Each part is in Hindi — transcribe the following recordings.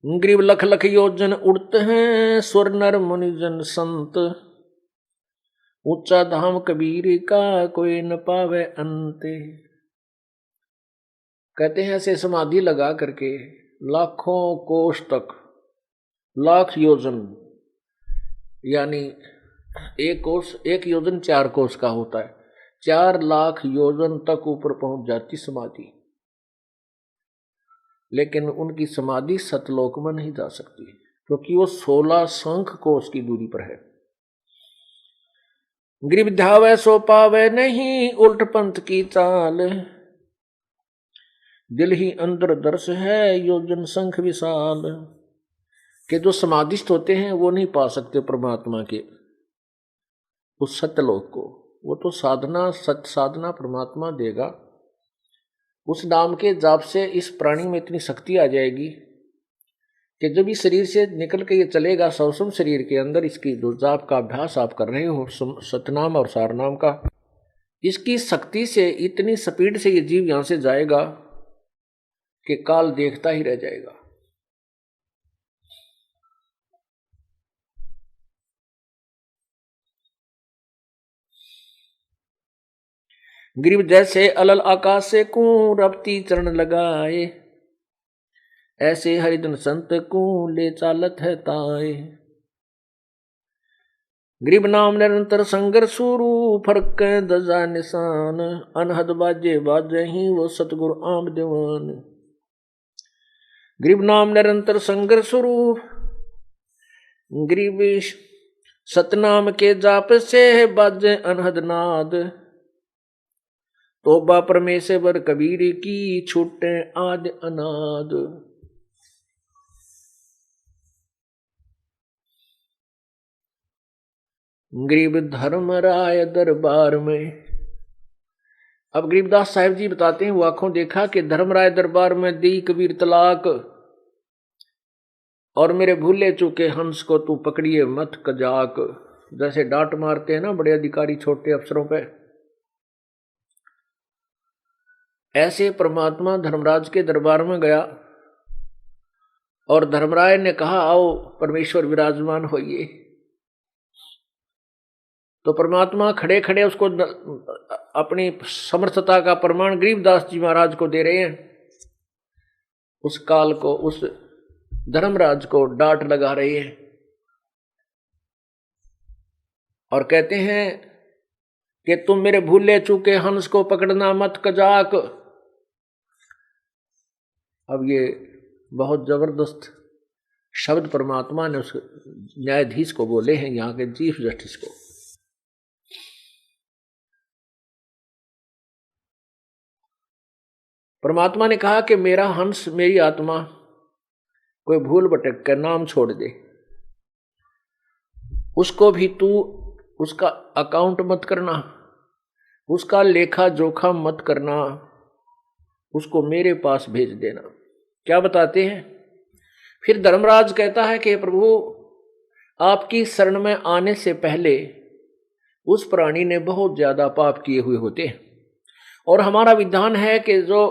ग्रीव लख लख योजन उड़ते हैं स्वर नर मुनिजन संत, ऊंचा धाम कबीर का कोई न पावे अंते। कहते हैं ऐसे समाधि लगा करके लाखों कोष तक, लाख योजन यानी एक कोष, एक योजन 4 कोष का होता है, 4 लाख योजन तक ऊपर पहुंच जाती समाधि, लेकिन उनकी समाधि सतलोक में नहीं जा सकती क्योंकि वो 16 शंख कोष की दूरी पर है। ग्रीव ध्यावे सो पावे नहीं उल्ट पंथ की चाल, दिल ही अंदर दर्श है योजन शंख विशाल। कि जो समाधिस्थ होते हैं वो नहीं पा सकते परमात्मा के उस सत्यलोक को, वो तो साधना, सत्य साधना परमात्मा देगा। उस नाम के जाप से इस प्राणी में इतनी शक्ति आ जाएगी कि जब इस शरीर से निकल के ये चलेगा सौसम शरीर के अंदर, इसकी जो जाप का अभ्यास आप कर रहे हो सतनाम और सारनाम का, इसकी शक्ति से इतनी स्पीड से ये जीव यहां से जाएगा कि काल देखता ही रह जाएगा। ग्रीव जैसे अलल आकाश से कू रपती चरण लगाए, ऐसे हरिजन संत को ले चालत है ताए। ग्रीव नाम निरंतर संगर सुरू फरक दजा निशान, अनहद बाजे बाजे ही वो सतगुरु आम दीवान। ग्रीव नाम निरंतर संगर स्वरूप, ग्रीव सतनाम के जाप से बाजे अनहद नाद, तोबा परमेश्वर कबीर की छूटे आद अनाद। ग्रीव धर्मराय दरबार में, अब गरीबदास साहिब जी बताते हैं वो आंखों देखा कि धर्मराय दरबार में दी कबीर तलाक, और मेरे भूले चूके हंस को तू पकड़िए मत कजाक। जैसे डांट मारते हैं ना बड़े अधिकारी छोटे अफसरों पे, ऐसे परमात्मा धर्मराज के दरबार में गया और धर्मराय ने कहा आओ परमेश्वर विराजमान होइए। तो परमात्मा खड़े खड़े उसको अपनी समर्थता का प्रमाण गरीबदास जी महाराज को दे रहे हैं। उस काल को, उस धर्मराज को डांट लगा रहे हैं और कहते हैं कि तुम मेरे भूले चूके हंस को पकड़ना मत कजाक। अब ये बहुत जबरदस्त शब्द परमात्मा ने उस न्यायाधीश को बोले हैं, यहाँ के चीफ जस्टिस को। परमात्मा ने कहा कि मेरा हंस, मेरी आत्मा कोई भूल भटक कर नाम छोड़ दे, उसको भी तू उसका अकाउंट मत करना, उसका लेखा जोखा मत करना, उसको मेरे पास भेज देना। क्या बताते हैं फिर धर्मराज कहता है कि प्रभु आपकी शरण में आने से पहले उस प्राणी ने बहुत ज्यादा पाप किए हुए होते हैं और हमारा विधान है कि जो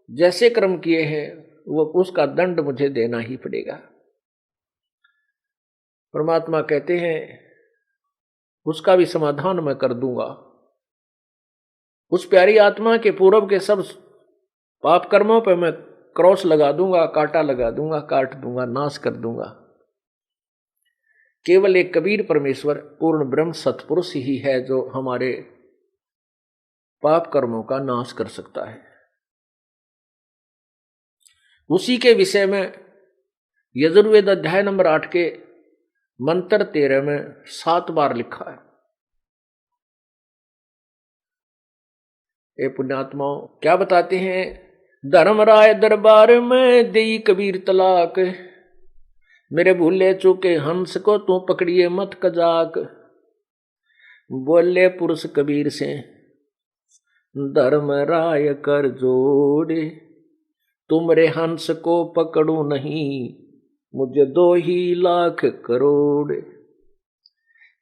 जैसे कर्म किए हैं वो उसका दंड मुझे देना ही पड़ेगा। परमात्मा कहते हैं उसका भी समाधान मैं कर दूंगा। उस प्यारी आत्मा के पूर्व के सब पाप कर्मों पर मैं क्रॉस लगा दूंगा, कांटा लगा दूंगा, काट दूंगा, नाश कर दूंगा। केवल एक कबीर परमेश्वर पूर्ण ब्रह्म सतपुरुष ही है जो हमारे पाप कर्मों का नाश कर सकता है। उसी के विषय में यजुर्वेद अध्याय नंबर 8 के मंत्र 13 में 7 बार लिखा है। ये पुण्यात्माओं क्या बताते हैं, धर्मराय दरबार में देई कबीर तलाक, मेरे भूले चूके हंस को तू पकड़िए मत कजाक। बोले पुरुष कबीर से धर्मराय कर जोड़े, तुमरे हंस को पकड़ू नहीं मुझे 2 ही लाख करोड़।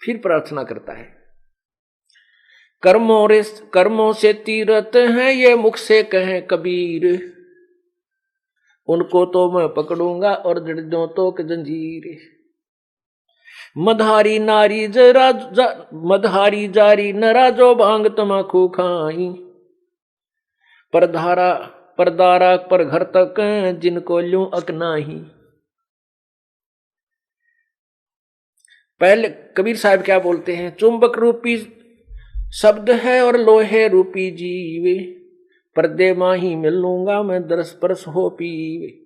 फिर प्रार्थना करता है, कर्मों से तीरथ हैं ये मुख से कहें कबीर, उनको तो मैं पकड़ूंगा और जड़ दूं तो जंजीर। मधारी नारी मधारी जारी नरा जो भांग तमाकू खाई, परदारा पर घर तक जिनको ल्यूं अकनाही। पहले कबीर साहब क्या बोलते हैं, चुंबक रूपी शब्द है और लोहे रूपी जीवे, पर्दे माही मिलूंगा मैं दरस परस हो पीवे।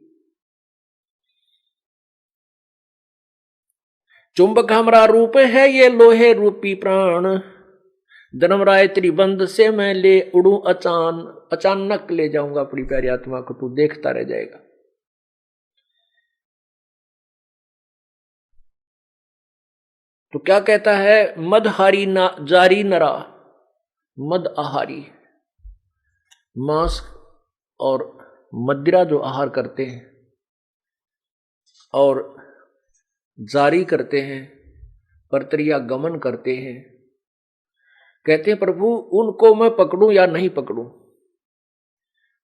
चुंबक हमारा रूप है ये लोहे रूपी प्राण, धर्मराय त्रिबंध से मैं ले उड़ू अचानक ले जाऊंगा अपनी प्यारी आत्मा को, तू देखता रह जाएगा। तो क्या कहता है, मदहारी जारी नरा, मद आहारी, मांस और मदिरा जो आहार करते हैं और जारी करते हैं, परतरिया गमन करते हैं, कहते हैं प्रभु उनको मैं पकड़ूं या नहीं पकड़ूं।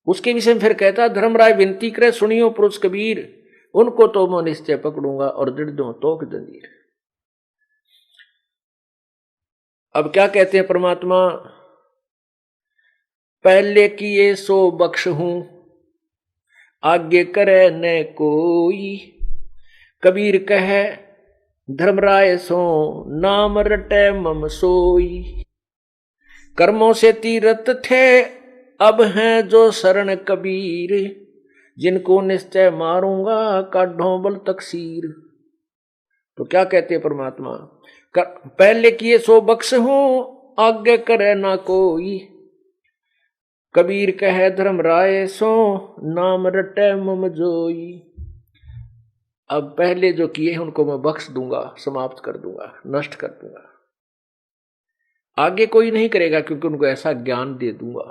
उसके विषय में फिर कहता, धर्मराय विनती करे सुनियो पुरुष कबीर, उनको तो मैं निश्चय पकड़ूंगा और दृढ़ दूं तो जंजीर। अब क्या कहते हैं परमात्मा, पहले किए सो बख्श हूं आगे करे न कोई, कबीर कहे धर्मराय सो नाम रटे मम सोई। कर्मों से तीरथ थे अब हैं जो शरण कबीर, जिनको निश्चय मारूंगा काढ़ों बल तकसीर। तो क्या कहते हैं परमात्मा, पहले किए सो बख्श हूं आगे करे ना कोई, कबीर कहे धर्मराय सो नाम रटे मम जोई। अब पहले जो किए हैं उनको मैं बख्श दूंगा, समाप्त कर दूंगा, नष्ट कर दूंगा। आगे कोई नहीं करेगा क्योंकि उनको ऐसा ज्ञान दे दूंगा।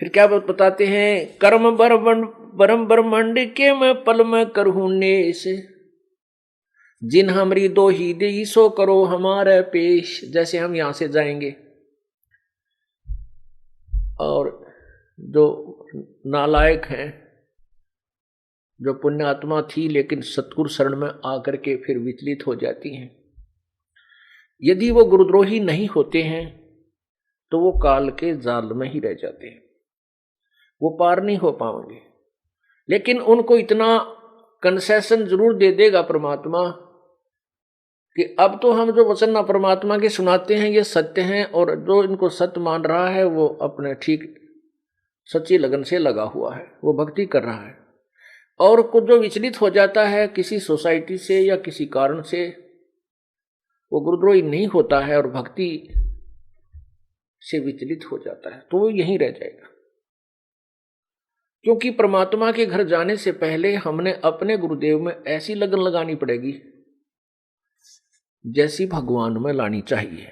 फिर क्या बताते हैं, कर्म परम ब्रह्मांड के मैं पल में करहूं नेश, जिन हमरी दो ही दी सो करो हमारे पेश। जैसे हम यहां से जाएंगे और जो नालायक हैं, जो पुण्यात्मा थी लेकिन सतगुरु शरण में आकर के फिर विचलित हो जाती हैं, यदि वो गुरुद्रोही नहीं होते हैं तो वो काल के जाल में ही रह जाते हैं, वो पार नहीं हो पाएंगे। लेकिन उनको इतना कंसेशन जरूर दे देगा परमात्मा कि अब तो हम जो वचन ना परमात्मा के सुनाते हैं ये सत्य हैं, और जो इनको सत्य मान रहा है वो अपने ठीक सच्ची लगन से लगा हुआ है, वो भक्ति कर रहा है। और कुछ जो विचलित हो जाता है किसी सोसाइटी से या किसी कारण से, वो गुरुद्रोही नहीं होता है और भक्ति से विचलित हो जाता है, तो वो यहीं रह जाएगा। क्योंकि परमात्मा के घर जाने से पहले हमने अपने गुरुदेव में ऐसी लगन लगानी पड़ेगी जैसी भगवान में लानी चाहिए।